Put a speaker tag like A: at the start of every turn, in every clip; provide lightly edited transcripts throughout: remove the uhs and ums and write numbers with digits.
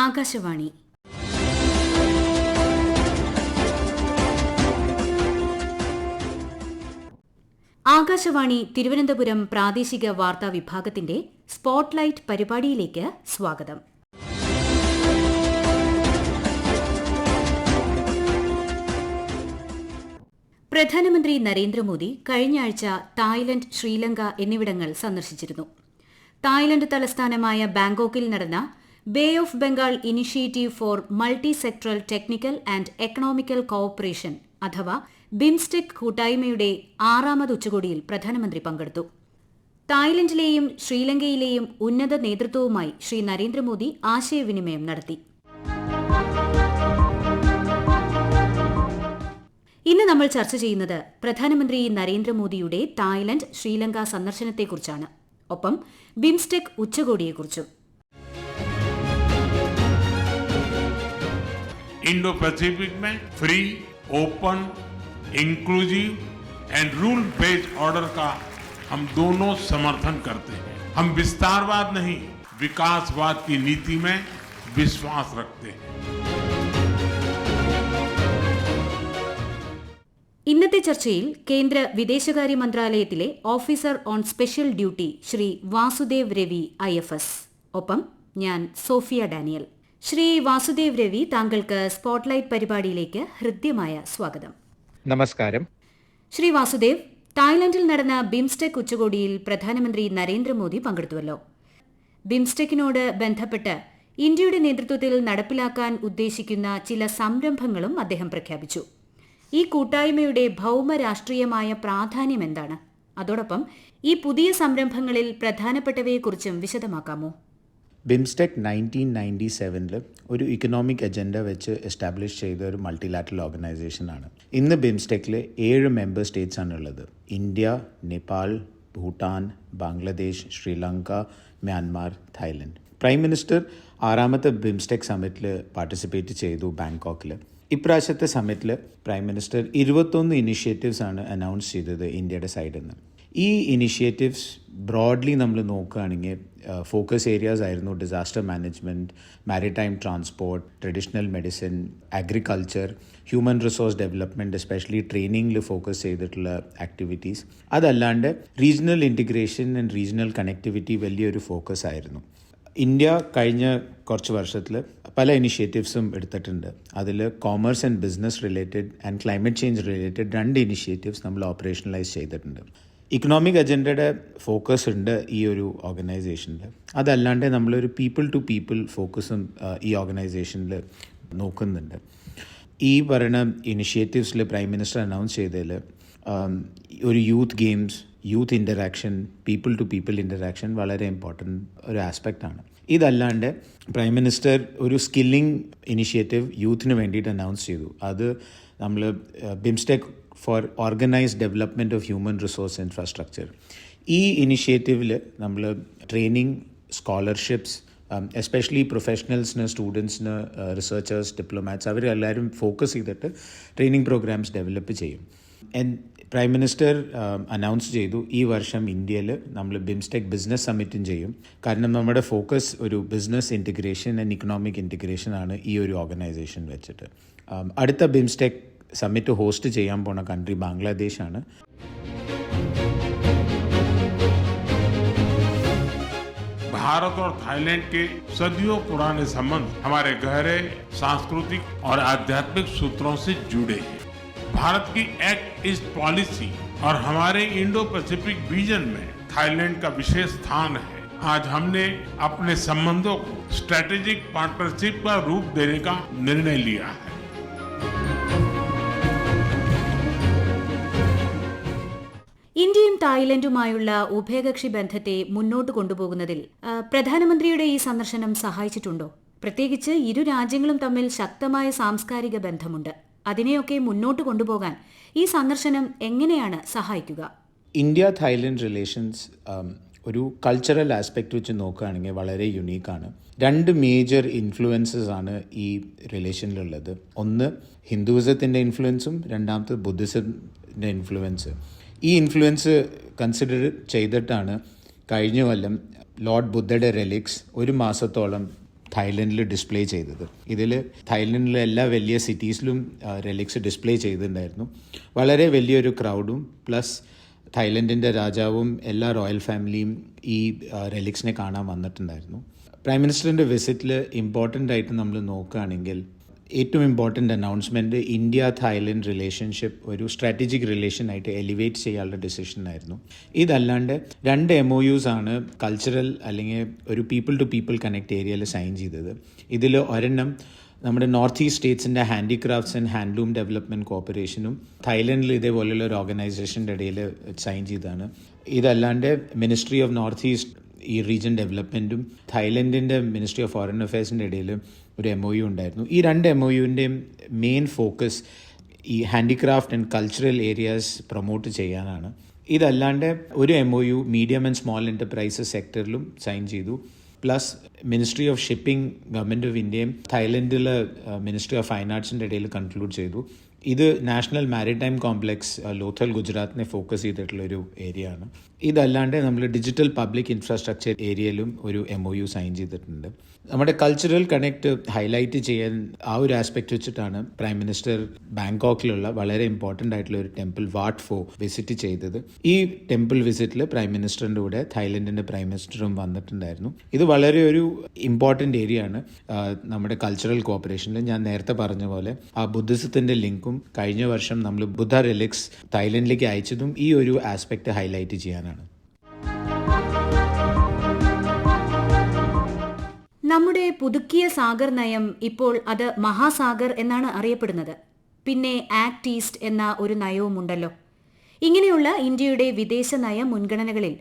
A: ആകാശവാണി. ആകാശവാണി തിരുവനന്തപുരം പ്രാദേശിക വാർത്താ വിഭാഗത്തിന്റെ സ്പോട്ട്ലൈറ്റ് പരിപാടിയിലേക്ക് സ്വാഗതം. പ്രധാനമന്ത്രി നരേന്ദ്രമോദി കഴിഞ്ഞയാഴ്ച തായ്ലൻഡ്, ശ്രീലങ്ക എന്നിവിടങ്ങൾ സന്ദർശിച്ചിരുന്നു. തായ്ലൻഡ് തലസ്ഥാനമായ ബാങ്കോക്കിൽ നടന്ന bay of Bengal initiative four multi sectoral technical and economical cooperation അഥവാ ബിംസ്റ്റെക് കൂട്ടായ്മയുടെ 6ാമത് ഉച്ചകോടിയിൽ പ്രധാനമന്ത്രി പങ്കെടുത്തു. തായ്ലൻഡിലെയും ശ്രീലങ്കയിലെയും ഉന്നത നേതൃത്വവുമായി ശ്രീ നരേന്ദ്രമോദി ആശയവിനിമയം നടത്തി. ഇന്ന് നമ്മൾ ചർച്ച ചെയ്യുന്നത് പ്രധാനമന്ത്രി നരേന്ദ്രമോദിയുടെ തായ്ലൻഡ്, ശ്രീലങ്ക സന്ദർശനത്തെക്കുറിച്ചാണ്. ഒപ്പം ബിംസ്റ്റെക് ഉച്ചകോടിയെക്കുറിച്ചും.
B: इंडो पैसिफिक में free, open, inclusive and rule based order का हम दोनों समर्थन करते हैं. हम विस्तारवाद नहीं, विकासवाद की नीति में विश्वास रखते हैं.
A: ഇന്നത്തെ ചർച്ചയിൽ കേന്ദ്ര വിദേശകാര്യ മന്ത്രാലയത്തിലെ officer on special duty Shri Vasudev Ravi IFS. ഒപ്പം ഞാൻ സോഫിയ ഡാനിയൽ. ശ്രീ വാസുദേവ് രവി, താങ്കൾക്ക് സ്പോട്ട്ലൈറ്റ് പരിപാടിയിലേക്ക് ഹൃദ്യമായ സ്വാഗതം.
C: നമസ്കാരം.
A: ശ്രീ വാസുദേവ്, തായ്ലൻഡിൽ നടന്ന ബിംസ്റ്റെക് ഉച്ചകോടിയിൽ പ്രധാനമന്ത്രി നരേന്ദ്രമോദി പങ്കെടുത്തുവല്ലോ. ബിംസ്റ്റെക്കിനോട് ബന്ധപ്പെട്ട് ഇന്ത്യയുടെ നേതൃത്വത്തിൽ നടപ്പിലാക്കാൻ ഉദ്ദേശിക്കുന്ന ചില സംരംഭങ്ങളും അദ്ദേഹം പ്രഖ്യാപിച്ചു. ഈ കൂട്ടായ്മയുടെ ഭൗമരാഷ്ട്രീയമായ പ്രാധാന്യം എന്താണ്? അതോടൊപ്പം ഈ പുതിയ സംരംഭങ്ങളിൽ പ്രധാനപ്പെട്ടവയെക്കുറിച്ചും വിശദമാക്കാമോ?
C: ബിംസ്റ്റെക് 1997 ഒരു ഇക്കണോമിക് അജണ്ട വെച്ച് എസ്റ്റാബ്ലിഷ് ചെയ്ത ഒരു മൾട്ടിലാറ്ററൽ ഓർഗനൈസേഷനാണ്. ഇന്ന് ബിംസ്റ്റെക്കിൽ 7 മെമ്പർ സ്റ്റേറ്റ്സ് ആണുള്ളത്. India, Nepal, Bhutan, Bangladesh, Sri Lanka, Myanmar, Thailand. Prime minister 6ാമത്തെ ബിംസ്റ്റെക് സമ്മിറ്റിൽ പാർട്ടിസിപ്പേറ്റ് ചെയ്തു ബാങ്കോക്കിൽ. ഇപ്രാവശ്യത്തെ സമ്മിറ്റിൽ പ്രൈം മിനിസ്റ്റർ 21 ഇനിഷ്യേറ്റീവ്സ് ആണ് അനൗൺസ് ചെയ്തത് ഇന്ത്യയുടെ സൈഡിൽ നിന്ന്. ഈ ഇനിഷ്യേറ്റീവ്സ് ബ്രോഡ്ലി നമ്മൾ നോക്കുകയാണെങ്കിൽ ഫോക്കസ് ഏരിയാസ് ആയിരുന്നു disaster management, maritime transport, traditional medicine, agriculture, human resource development, especially ട്രെയിനിങ്ങിൽ ഫോക്കസ് ചെയ്തിട്ടുള്ള ആക്ടിവിറ്റീസ്. അതല്ലാണ്ട് regional integration and regional connectivity വലിയൊരു ഫോക്കസ് ആയിരുന്നു. ഇന്ത്യ കഴിഞ്ഞ കുറച്ച് വർഷത്തിൽ പല ഇനിഷ്യേറ്റീവ്സും എടുത്തിട്ടുണ്ട്. അതിൽ commerce and business related and climate change related 2 initiatives നമ്മൾ ഓപ്പറേഷണലൈസ് ചെയ്തിട്ടുണ്ട്. ഇക്കണോമിക് അജണ്ടയുടെ ഫോക്കസ് ഉണ്ട് ഈ ഒരു ഓർഗനൈസേഷനിൽ. അതല്ലാണ്ട് നമ്മളൊരു പീപ്പിൾ ടു പീപ്പിൾ ഫോക്കസും ഈ ഓർഗനൈസേഷനിൽ നോക്കുന്നുണ്ട്. ഈ പറയുന്ന ഇനിഷ്യേറ്റീവ്സിൽ പ്രൈം മിനിസ്റ്റർ അനൗൺസ് ചെയ്തതിൽ ഒരു youth games, youth interaction, people to people interaction വളരെ ഇമ്പോർട്ടൻ്റ് ഒരു ആസ്പെക്റ്റാണ്. ഇതല്ലാണ്ട് പ്രൈം മിനിസ്റ്റർ ഒരു സ്കില്ലിംഗ് ഇനിഷ്യേറ്റീവ് യൂത്തിന് വേണ്ടിയിട്ട് അനൗൺസ് ചെയ്തു. അത് നമ്മൾ BIMSTEC for organised development of human resource infrastructure. ഈ ഇനിഷ്യേറ്റീവിൽ നമ്മൾ ട്രെയിനിങ്, സ്കോളർഷിപ്സ്, എസ്പെഷ്യലി പ്രൊഫഷണൽസിന്, സ്റ്റുഡൻസിന്, റിസർച്ചേഴ്സ്, ഡിപ്ലോമാറ്റ്സ്, അവരെല്ലാവരും ഫോക്കസ് ചെയ്തിട്ട് ട്രെയിനിങ് പ്രോഗ്രാംസ് ഡെവലപ്പ് ചെയ്യും. പ്രൈം മിനിസ്റ്റർ അനൗൺസ് ചെയ്തു ഈ വർഷം ഇന്ത്യയിൽ നമ്മൾ ബിംസ്റ്റെക് ബിസിനസ് സമ്മിറ്റും ചെയ്യും. കാരണം നമ്മുടെ ഫോക്കസ് ഒരു business integration and economic integration ആണ് ഈ ഒരു ഓർഗനൈസേഷൻ വെച്ചിട്ട്. അടുത്ത ബിംസ്റ്റെക് സമ്മിറ്റ് ഹോസ്റ്റ് ചെയ്യാൻ പോണ കൺട്രി ബംഗ്ലാദേശാണ്.
B: भारत और थाईलैंड के सदियों पुराने संबंध हमारे गहरे सांस्कृतिक और आध्यात्मिक सूत्रों से जुड़े हैं. भारत की एक्ट ईस्ट पॉलिसी और हमारे इंडो पैसिफिक विजन में थाईलैंड का विशेष स्थान है. आज हमने अपने संबंधों को स्ट्रेटेजिक पार्टनरशिप का रूप देने का निर्णय लिया है.
A: ഇന്ത്യയും തായ്ലൻഡുമായുള്ള ഉഭയകക്ഷി ബന്ധത്തെ മുന്നോട്ട് കൊണ്ടുപോകുന്നതിൽ പ്രധാനമന്ത്രിയുടെ ഈ സന്ദർശനം സഹായിച്ചിട്ടുണ്ടോ? പ്രത്യേകിച്ച് ഇരു രാജ്യങ്ങളും തമ്മിൽ ശക്തമായ സാംസ്കാരിക ബന്ധമുണ്ട്. അതിനെയൊക്കെ മുന്നോട്ട് കൊണ്ടുപോകാൻ ഈ സന്ദർശനം എങ്ങനെയാണ് സഹായിക്കുക?
C: ഇന്ത്യ തായ്ലൻഡ് റിലേഷൻസ് ഒരു കൾച്ചറൽ ആസ്പെക്റ്റ് വെച്ച് നോക്കുകയാണെങ്കിൽ വളരെ യുണീക്കാണ്. 2 മേജർ ഇൻഫ്ലുവൻസസ് ആണ് ഈ റിലേഷനിലുള്ളത്. ഒന്ന് ഹിന്ദുയിസത്തിൻ്റെ ഇൻഫ്ലുവൻസും രണ്ടാമത്തെ ബുദ്ധിസത്തിൻ്റെ ഇൻഫ്ലുവൻസ്. ഈ ഇൻഫ്ലുവൻസ് കൺസിഡർ ചെയ്തിട്ടാണ് കഴിഞ്ഞ കൊല്ലം ലോർഡ് ബുദ്ധയുടെ റെലിക്സ് 1 മാസത്തോളം തായ്ലൻഡിൽ ഡിസ്പ്ലേ ചെയ്തത്. ഇതിൽ തായ്ലൻഡിലെ എല്ലാ വലിയ സിറ്റീസിലും റെലിക്സ് ഡിസ്പ്ലേ ചെയ്തിട്ടുണ്ടായിരുന്നു. വളരെ വലിയൊരു ക്രൗഡും പ്ലസ് തായ്ലൻഡിൻ്റെ രാജാവും എല്ലാ റോയൽ ഫാമിലിയും ഈ റെലിക്സിനെ കാണാൻ വന്നിട്ടുണ്ടായിരുന്നു. പ്രൈം മിനിസ്റ്ററിൻ്റെ വിസിറ്റിൽ ഇമ്പോർട്ടൻ്റ് ആയിട്ട് നമ്മൾ നോക്കുകയാണെങ്കിൽ ഏറ്റവും important announcement India Thailand relationship ഒരു സ്ട്രാറ്റജിക് റിലേഷനായിട്ട് എലിവേറ്റ് ചെയ്യാനുള്ള ഡിസിഷനായിരുന്നു. ഇതല്ലാണ്ട് 2 MOUs ആണ് കൾച്ചറൽ അല്ലെങ്കിൽ ഒരു പീപ്പിൾ ടു പീപ്പിൾ കണക്ട് ഏരിയയിൽ സൈൻ ചെയ്തത്. ഇതിൽ ഒരെണ്ണം നമ്മുടെ നോർത്ത് ഈസ്റ്റ് സ്റ്റേറ്റ്സിൻ്റെ ഹാൻഡിക്രാഫ്റ്റ്സ് ആൻഡ് ഹാൻഡ്ലൂം ഡെവലപ്മെൻറ്റ് കോർപ്പറേഷനും തായ്ലൻഡിൽ ഇതേപോലെയുള്ള ഒരു ഓർഗനൈസേഷൻ്റെ ഇടയിൽ സൈൻ ചെയ്തതാണ്. ഇതല്ലാണ്ട് മിനിസ്ട്രി ഓഫ് നോർത്ത് ഈസ്റ്റ് ഈ റീജിയൻ ഡെവലപ്മെൻറ്റും തായ്ലൻഡിൻ്റെ മിനിസ്ട്രി ഓഫ് ഫോറിൻ അഫയേഴ്സിൻ്റെ ഇടയിൽ ഒരു MOU ഉണ്ടായിരുന്നു. ഈ 2 MOUവിൻ്റെയും മെയിൻ ഫോക്കസ് ഈ handicraft and cultural areas promote ചെയ്യാനാണ്. ഇതല്ലാണ്ട് ഒരു MOU medium and small enterprises സെക്ടറിലും സൈൻ ചെയ്തു. Plus ministry of shipping government of ഇന്ത്യയും തായ്ലൻഡിലെ മിനിസ്ട്രി ഓഫ് ഫൈൻ ആർട്സിൻ്റെ ഇടയിൽ കൺക്ലൂഡ് ചെയ്തു. ഇത് നാഷണൽ മാരിടൈം കോംപ്ലക്സ് ലോഥൽ ഗുജറാത്തിനെ ഫോക്കസ് ചെയ്തിട്ടുള്ളൊരു ഏരിയ ആണ്. ഇതല്ലാണ്ട് നമ്മൾ ഡിജിറ്റൽ പബ്ലിക് ഇൻഫ്രാസ്ട്രക്ചർ ഏരിയയിലും ഒരു MOU സൈൻ ചെയ്തിട്ടുണ്ട്. നമ്മുടെ കൾച്ചറൽ കണക്ട് ഹൈലൈറ്റ് ചെയ്യാൻ ആ ഒരു ആസ്പെക്റ്റ് വെച്ചിട്ടാണ് പ്രൈം മിനിസ്റ്റർ ബാങ്കോക്കിലുള്ള വളരെ ഇമ്പോർട്ടൻ്റ് ആയിട്ടുള്ള ഒരു ടെമ്പിൾ വാട്ട് ഫോ വിസിറ്റ് ചെയ്തത്. ഈ ടെമ്പിൾ വിസിറ്റിൽ പ്രൈം മിനിസ്റ്ററിൻ്റെ കൂടെ തായ്ലൻഡിൻ്റെ പ്രൈം മിനിസ്റ്ററും വന്നിട്ടുണ്ടായിരുന്നു. ഇത് വളരെ ഒരു ഇമ്പോർട്ടൻ്റ് ഏരിയ ആണ് നമ്മുടെ കൾച്ചറൽ കോപ്പറേഷനിൽ. ഞാൻ നേരത്തെ പറഞ്ഞ പോലെ ആ ബുദ്ധിസത്തിൻ്റെ ലിങ്കും കഴിഞ്ഞ വർഷം നമ്മൾ ബുദ്ധ റിലിക്സ് തായ്ലൻഡിലേക്ക് അയച്ചതും ഈ ഒരു ആസ്പെക്ട് ഹൈലൈറ്റ് ചെയ്യാനാണ്.
A: നമ്മുടെ പുതുക്കിയ സാഗർ നയം ഇപ്പോൾ അത് മഹാസാഗർ എന്നാണ് അറിയപ്പെടുന്നത്. പിന്നെ ആക്ട് ഈസ്റ്റ് എന്ന ഒരു നയവുമുണ്ടല്ലോ. ഇങ്ങനെയുള്ള ഇന്ത്യയുടെ വിദേശ നയ മുൻഗണനകളിൽ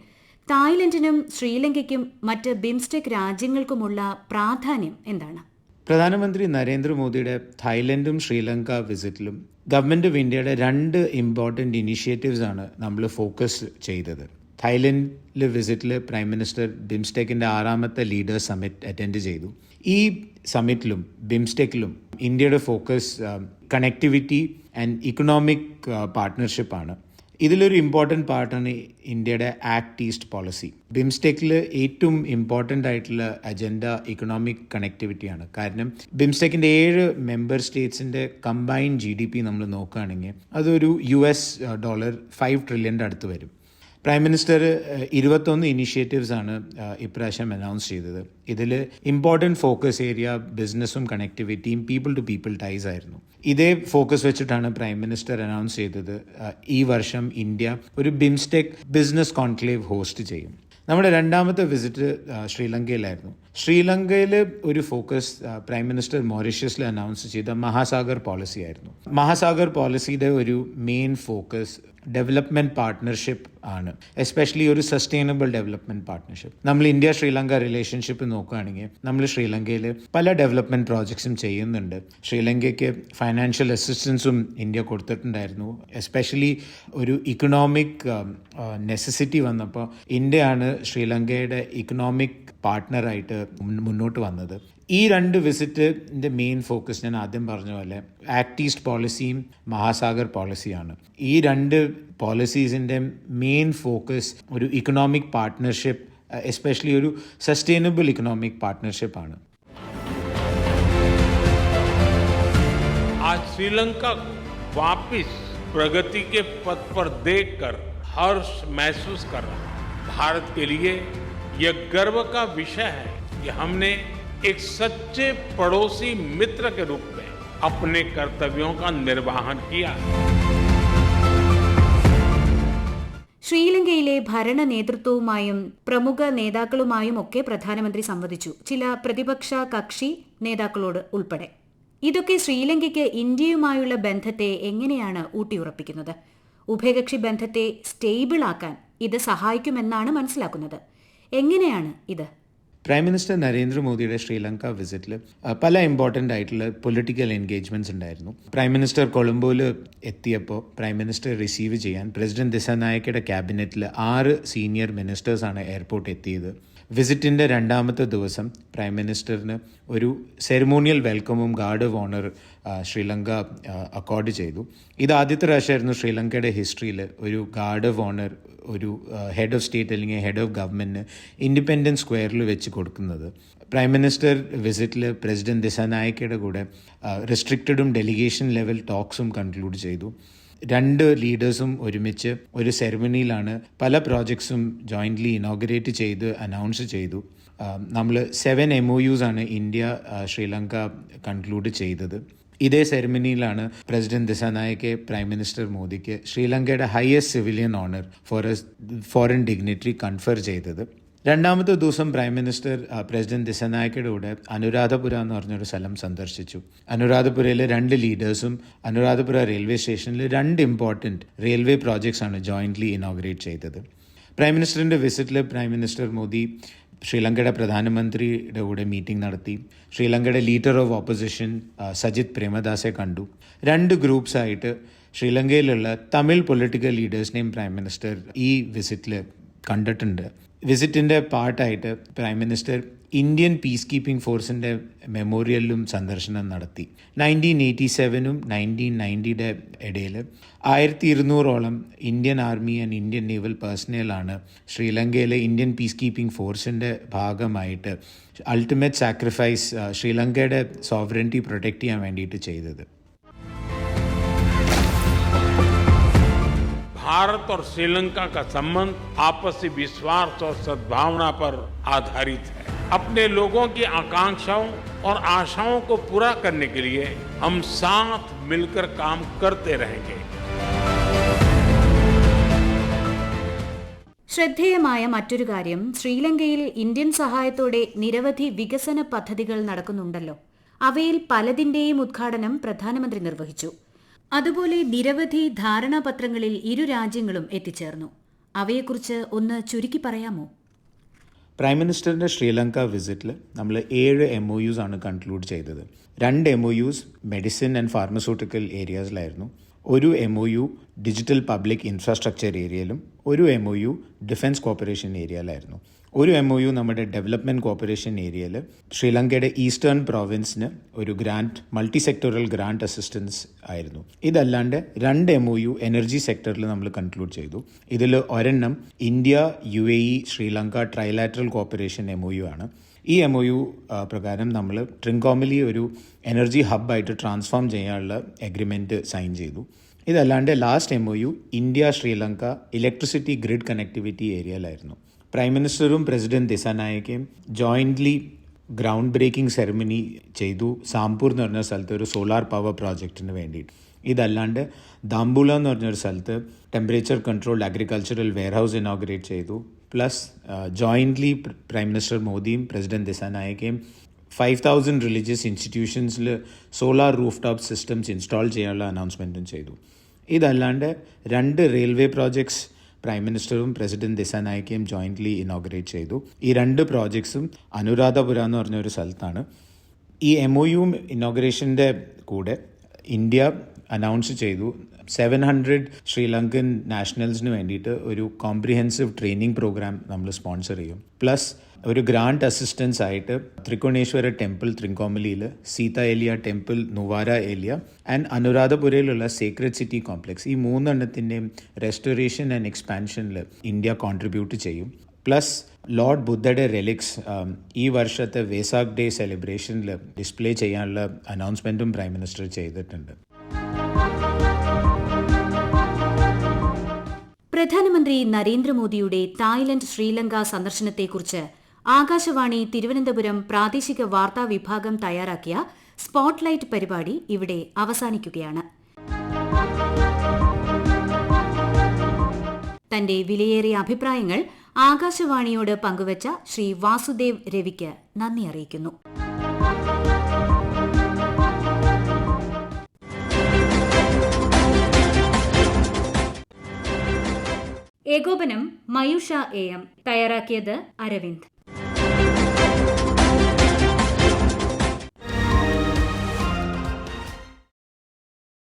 A: തായ്ലൻഡിനും ശ്രീലങ്കയ്ക്കും മറ്റ് ബിംസ്റ്റെക് രാജ്യങ്ങൾക്കുമുള്ള പ്രാധാന്യം എന്താണ്?
C: പ്രധാനമന്ത്രി നരേന്ദ്രമോദിയുടെ തായ്ലൻഡും ശ്രീലങ്ക വിസിറ്റിലും ഗവൺമെൻറ് ഓഫ് ഇന്ത്യയുടെ 2 ഇമ്പോർട്ടൻ്റ് ഇനിഷ്യേറ്റീവ്സ് ആണ് നമ്മൾ ഫോക്കസ് ചെയ്തത്. തായ്ലൻഡിലെ വിസിറ്റിൽ പ്രൈം മിനിസ്റ്റർ ബിംസ്റ്റെക്കിൻ്റെ 6ാമത്തെ ലീഡേഴ്സ് സമ്മിറ്റ് അറ്റൻഡ് ചെയ്തു. ഈ സമ്മിറ്റിലും ബിംസ്റ്റെക്കിലും ഇന്ത്യയുടെ ഫോക്കസ് കണക്ടിവിറ്റി ആൻഡ് ഇക്കണോമിക് പാർട്ട്ണർഷിപ്പാണ്. ഇതിലൊരു ഇമ്പോർട്ടൻ്റ് പാർട്ടാണ് ഇന്ത്യയുടെ ആക്ട് ഈസ്റ്റ് പോളിസി. ബിംസ്റ്റെക്കിൽ ഏറ്റവും ഇമ്പോർട്ടൻ്റ് ആയിട്ടുള്ള അജണ്ട ഇക്കണോമിക് കണക്ടിവിറ്റിയാണ്. കാരണം ബിംസ്റ്റെക്കിൻ്റെ 7 മെമ്പർ സ്റ്റേറ്റ്സിൻ്റെ കമ്പൈൻഡ് GDP നമ്മൾ നോക്കുകയാണെങ്കിൽ അതൊരു $5 ട്രില്യൻ്റെ അടുത്ത് വരും. പ്രൈം മിനിസ്റ്റർ 21 ഇനിഷ്യേറ്റീവ്സ് ആണ് ഇപ്രാവശ്യം അനൗൺസ് ചെയ്തത്. ഇതിൽ ഇമ്പോർട്ടൻറ്റ് ഫോക്കസ് ഏരിയ ബിസിനസ്സും കണക്ടിവിറ്റിയും പീപ്പിൾ ടു പീപ്പിൾ ടൈസ് ആയിരുന്നു. ഇതേ ഫോക്കസ് വെച്ചിട്ടാണ് പ്രൈം മിനിസ്റ്റർ അനൗൺസ് ചെയ്തത് ഈ വർഷം ഇന്ത്യ ഒരു ബിംസ്റ്റെക് ബിസിനസ് കോൺക്ലേവ് ഹോസ്റ്റ് ചെയ്യും. നമ്മുടെ 2ാമത്തെ വിസിറ്റ് ശ്രീലങ്കയിലായിരുന്നു. ശ്രീലങ്കയിൽ ഒരു ഫോക്കസ് പ്രൈം മിനിസ്റ്റർ മൗറീഷ്യസിൽ അനൗൺസ് ചെയ്ത മഹാസാഗർ പോളിസി ആയിരുന്നു. മഹാസാഗർ പോളിസിയുടെ ഒരു മെയിൻ ഫോക്കസ് ഡെവലപ്മെൻറ്റ് പാർട്ട്ണർഷിപ്പ് ആണ്, എസ്പെഷ്യലി ഒരു സസ്റ്റൈനബിൾ ഡെവലപ്മെൻറ്റ് പാർട്ട്ണർഷിപ്പ്. നമ്മൾ ഇന്ത്യ ശ്രീലങ്ക റിലേഷൻഷിപ്പ് നോക്കുകയാണെങ്കിൽ നമ്മൾ ശ്രീലങ്കയിൽ പല ഡെവലപ്മെൻറ്റ് പ്രോജക്ട്സും ചെയ്യുന്നുണ്ട്. ശ്രീലങ്കയ്ക്ക് ഫൈനാൻഷ്യൽ അസിസ്റ്റൻസും ഇന്ത്യ കൊടുത്തിട്ടുണ്ടായിരുന്നു. എസ്പെഷ്യലി ഒരു ഇക്കണോമിക് നെസസിറ്റി വന്നപ്പോൾ ഇന്ത്യയാണ് ശ്രീലങ്കയുടെ ഇക്കണോമിക് പാർട്ട്ണറായിട്ട് മുന്നോട്ട് വന്നത്. ഈ 2 വിസിറ്റിൻ്റെ മെയിൻ ഫോക്കസ് ഞാൻ ആദ്യം പറഞ്ഞ പോലെ ആക്ട് ഈസ്റ്റ് പോളിസിയും മഹാസാഗർ പോളിസിയാണ്. ഈ 2 പോളിസീസിൻ്റെ മെയിൻ ഫോക്കസ് ഒരു ഇക്കണോമിക് പാർട്ട്ണർഷിപ്പ്, എസ്പെഷ്യലി ഒരു സസ്റ്റൈനബിൾ ഇക്കണോമിക് പാർട്ട്ണർഷിപ്പാണ്.
B: आज श्रीलंका को वापस प्रगति के पथ पर देखकर हर्ष महसूस कर रहा है. भारत के लिए यह गर्व का विषय है कि हमने एक सच्चे पड़ोसी मित्र के रूप में अपने कर्तव्यों का निर्वहन किया.
A: ശ്രീലങ്കയിലെ ഭരണ നേതൃത്വവുമായും പ്രമുഖ നേതാക്കളുമായും ഒക്കെ പ്രധാനമന്ത്രി സംവദിച്ചു, ചില പ്രതിപക്ഷ കക്ഷി നേതാക്കളോട് ഉൾപ്പെടെ. ഇതൊക്കെ ശ്രീലങ്കയ്ക്ക് ഇന്ത്യയുമായുള്ള ബന്ധത്തെ എങ്ങനെയാണ് ഊട്ടിയുറപ്പിക്കുന്നത്? ഉഭയകക്ഷി ബന്ധത്തെ സ്റ്റേബിൾ ആക്കാൻ ഇത് സഹായിക്കുമെന്നാണ് മനസ്സിലാക്കുന്നത്. എങ്ങനെയാണ് ഇത്?
C: പ്രൈം മിനിസ്റ്റർ നരേന്ദ്രമോദിയുടെ ശ്രീലങ്ക വിസിറ്റിൽ പല ഇമ്പോർട്ടൻ്റ് ആയിട്ടുള്ള പൊളിറ്റിക്കൽ എൻഗേജ്മെൻറ്റ്സ് ഉണ്ടായിരുന്നു. പ്രൈം മിനിസ്റ്റർ കൊളംബോയിൽ എത്തിയപ്പോൾ പ്രൈം മിനിസ്റ്റർ റിസീവ് ചെയ്യാൻ പ്രസിഡന്റ് ദിസാനായക്കയുടെ ക്യാബിനറ്റിൽ 6 സീനിയർ മിനിസ്റ്റേഴ്സാണ് എയർപോർട്ട് എത്തിയത്. വിസിറ്റിൻ്റെ 2ാമത്തെ ദിവസം പ്രൈം മിനിസ്റ്ററിന് ഒരു സെറിമോണിയൽ വെൽക്കമും guard of honour Sri Lanka accord ചെയ്തു. ഇത് ആദ്യത്തെ പ്രാവശ്യമായിരുന്നു ശ്രീലങ്കയുടെ ഹിസ്റ്ററിയിൽ ഒരു ഗാർഡ് ഓഫ് ഓണർ ഒരു ഹെഡ് ഓഫ് സ്റ്റേറ്റ് അല്ലെങ്കിൽ ഹെഡ് ഓഫ് ഗവൺമെൻറ്റിന് ഇൻഡിപെൻഡൻസ് സ്ക്വയറിൽ വെച്ച് കൊടുക്കുന്നത്. പ്രൈം മിനിസ്റ്റർ വിസിറ്റിൽ പ്രസിഡന്റ് ദിസാനായക്കയുടെ കൂടെ റെസ്ട്രിക്റ്റഡും ഡെലിഗേഷൻ ലെവൽ ടോക്സും കൺക്ലൂഡ് ചെയ്തു. രണ്ട് ലീഡേഴ്സും ഒരുമിച്ച് ഒരു സെറമണിയിലാണ് പല പ്രോജക്ട്സും ജോയിൻ്റ്ലി ഇനോഗ്രേറ്റ് ചെയ്ത് അനൗൺസ് ചെയ്തു. നമ്മൾ 7 MOUs ആണ് ഇന്ത്യ ശ്രീലങ്ക കൺക്ലൂഡ് ചെയ്തത്. ഇതേ സെറമണിയിലാണ് പ്രസിഡന്റ് ദിസാനായക്കെ പ്രൈം മിനിസ്റ്റർ മോദിക്ക് ശ്രീലങ്കയുടെ highest civilian honour for a foreign dignitary confer ചെയ്തത്. രണ്ടാമത്തെ ദിവസം പ്രൈം മിനിസ്റ്റർ പ്രസിഡന്റ് ദിസാനായക്കയുടെ കൂടെ അനുരാധപുര എന്ന് പറഞ്ഞൊരു സ്ഥലം സന്ദർശിച്ചു. അനുരാധപുരയിലെ 2 ലീഡേഴ്സും അനുരാധപുര റെയിൽവേ സ്റ്റേഷനിൽ 2 ഇമ്പോർട്ടൻറ്റ് റെയിൽവേ പ്രോജക്ട്സ് ആണ് ജോയിൻ്റ്ലി ഇനോഗ്രേറ്റ് ചെയ്തത്. പ്രൈം മിനിസ്റ്ററിൻ്റെ വിസിറ്റിൽ പ്രൈം മിനിസ്റ്റർ മോദി ശ്രീലങ്കയുടെ പ്രധാനമന്ത്രിയുടെ കൂടെ മീറ്റിംഗ് നടത്തി. ശ്രീലങ്കയുടെ leader of opposition Sajith Premadasa കണ്ടു. 2 ഗ്രൂപ്പ്സായിട്ട് ശ്രീലങ്കയിലുള്ള തമിഴ് പൊളിറ്റിക്കൽ ലീഡേഴ്സിനെയും പ്രൈം മിനിസ്റ്റർ ഈ വിസിറ്റിൽ കണ്ടിട്ടുണ്ട്. വിസിറ്റിൻ്റെ പാർട്ടായിട്ട് prime minister Indian peace keeping ഫോഴ്സിൻ്റെ മെമ്മോറിയലിലും സന്ദർശനം നടത്തി. 1987 1990 ഇടയിൽ 1200 Indian army and Indian naval പേഴ്സണലാണ് ശ്രീലങ്കയിലെ ഇന്ത്യൻ പീസ് കീപ്പിംഗ് ഫോഴ്സിൻ്റെ ഭാഗമായിട്ട് അൾട്ടിമേറ്റ് സാക്രിഫൈസ് ശ്രീലങ്കയുടെ സോവറിനിറ്റി പ്രൊട്ടക്റ്റ് ചെയ്യാൻ വേണ്ടിയിട്ട് ചെയ്തത്.
B: भारत और श्रीलंका का संबंध आपसी विश्वास और सद्भावना पर आधारित है. अपने लोगों की आकांक्षाओं और आशाओं को पूरा करने के लिए हम साथ मिलकर काम करते रहेंगे.
A: ശ്രദ്ധേയമായ മറ്റൊരു കാര്യം, ശ്രീലങ്കയിൽ ഇന്ത്യൻ സഹായത്തോടെ നിരവധി വികസന പദ്ധതികൾ നടക്കുന്നുണ്ടല്ലോ. അവയിൽ പലതിന്റെയും ഉദ്ഘാടനം പ്രധാനമന്ത്രി നിർവഹിച്ചു. അതുപോലെ നിരവധി ധാരണാപത്രങ്ങളിൽ ഇരു രാജ്യങ്ങളും എത്തിച്ചേർന്നു. അവയെക്കുറിച്ച് ഒന്ന് ചുരുക്കി പറയാമോ?
C: പ്രൈം മിനിസ്റ്ററിൻ്റെ ശ്രീലങ്ക വിസിറ്റിൽ നമ്മൾ 7 MOUs ആണ് കൺക്ലൂഡ് ചെയ്തത്. 2 MOUs മെഡിസിൻ ആൻഡ് ഫാർമസ്യൂട്ടിക്കൽ ഏരിയാസിലായിരുന്നു. ഒരു MOU ഡിജിറ്റൽ പബ്ലിക് ഇൻഫ്രാസ്ട്രക്ചർ ഏരിയയിലും ഒരു MOU ഡിഫൻസ് കോപ്പറേഷൻ ഏരിയയിലായിരുന്നു. ഒരു MOU നമ്മുടെ ഡെവലപ്മെൻറ്റ് കോപ്പറേഷൻ ഏരിയയിൽ ശ്രീലങ്കയുടെ ഈസ്റ്റേൺ പ്രോവിൻസിന് ഒരു grant multi sectoral grant assistance ആയിരുന്നു. ഇതല്ലാണ്ട് 2 MOU എനർജി സെക്ടറിൽ നമ്മൾ കൺക്ലൂഡ് ചെയ്തു. ഇതിൽ ഒരെണ്ണം India UAE Sri Lanka trilateral cooperation MOU ആണ്. ഈ MOU പ്രകാരം നമ്മൾ ട്രിങ്കോമലി ഒരു എനർജി ഹബ്ബായിട്ട് ട്രാൻസ്ഫോം ചെയ്യാനുള്ള എഗ്രിമെൻറ്റ് സൈൻ ചെയ്തു. ഇതല്ലാണ്ട് last MOU India Sri Lanka electricity grid connectivity ഏരിയയിലായിരുന്നു. പ്രൈം മിനിസ്റ്ററും പ്രസിഡന്റ് ദിസാനായക്കയും ജോയിൻ്റ്ലി ഗ്രൗണ്ട് ബ്രേക്കിംഗ് സെറമണി ചെയ്തു സാംപൂർ എന്ന് പറഞ്ഞ സ്ഥലത്ത് ഒരു സോളാർ പവർ പ്രോജക്റ്റിന് വേണ്ടിയിട്ട്. ഇതല്ലാണ്ട് ദാംബുല എന്ന് പറഞ്ഞൊരു സ്ഥലത്ത് temperature controlled agricultural warehouse inaugurate ചെയ്തു. പ്ലസ് ജോയിൻ്റ്ലി പ്രൈം മിനിസ്റ്റർ മോദിയും പ്രസിഡന്റ് ദിസാനായക്കയും 5000 റിലീജിയസ് ഇൻസ്റ്റിറ്റ്യൂഷൻസിൽ solar roof top systems install ചെയ്യാനുള്ള അനൗൺസ്മെൻറ്റും ചെയ്തു. ഇതല്ലാണ്ട് 2 റെയിൽവേ പ്രോജക്ട്സ് പ്രൈം മിനിസ്റ്ററും പ്രസിഡന്റ് ദിസാനായക്കയും ജോയിൻ്റ്ലി ഇനോഗ്രേറ്റ് ചെയ്തു. ഈ 2 പ്രോജക്ട്സും അനുരാധപുര എന്ന് പറഞ്ഞൊരു സ്ഥലത്താണ്. ഈ MOU ഇനോഗ്രേഷൻ്റെ കൂടെ ഇന്ത്യ അനൗൺസ് ചെയ്തു 700 ശ്രീലങ്കൻ നാഷണൽസിന് വേണ്ടിയിട്ട് ഒരു കോംപ്രിഹെൻസീവ് ട്രെയിനിങ് പ്രോഗ്രാം നമ്മൾ സ്പോൺസർ ചെയ്യും. പ്ലസ് ഒരു ഗ്രാൻറ്റ് അസിസ്റ്റൻസ് ആയിട്ട് ത്രികോണേശ്വര ടെമ്പിൾ ത്രിങ്കോമലിയിൽ, സീത ഏലിയ ടെമ്പിൾ നുവാര ഏലിയ ആൻഡ് അനുരാധപുരയിലുള്ള സേക്രഡ് സിറ്റി കോംപ്ലക്സ്, ഈ 3 റെസ്റ്റോറേഷൻ ആൻഡ് എക്സ്പാൻഷനിൽ ഇന്ത്യ കോൺട്രിബ്യൂട്ട് ചെയ്യും. പ്ലസ് ലോർഡ് ബുദ്ധയുടെ റെലിക്സ് ഈ വർഷത്തെ വേസാഖ് ഡേ സെലിബ്രേഷനിൽ ഡിസ്പ്ലേ ചെയ്യാനുള്ള അനൗൺസ്മെൻറ്റും പ്രൈം മിനിസ്റ്റർ ചെയ്തിട്ടുണ്ട്.
A: പ്രധാനമന്ത്രി നരേന്ദ്രമോദിയുടെ തായ്ലൻഡ് ശ്രീലങ്ക സന്ദർശനത്തെക്കുറിച്ച് ആകാശവാണി തിരുവനന്തപുരം പ്രാദേശിക വാർത്താ വിഭാഗം തയ്യാറാക്കിയ സ്പോട്ട്ലൈറ്റ് പരിപാടി ഇവിടെ അവസാനിക്കുകയാണ്. തന്റെ വിലയേറിയ അഭിപ്രായങ്ങൾ ആകാശവാണിയോട് പങ്കുവച്ച ശ്രീ വാസുദേവ് രവിക്ക് നന്ദി അറിയിക്കുന്നു. ഏകോപനം മയൂഷ AM. തയ്യാറാക്കിയത് അരവിന്ദ്.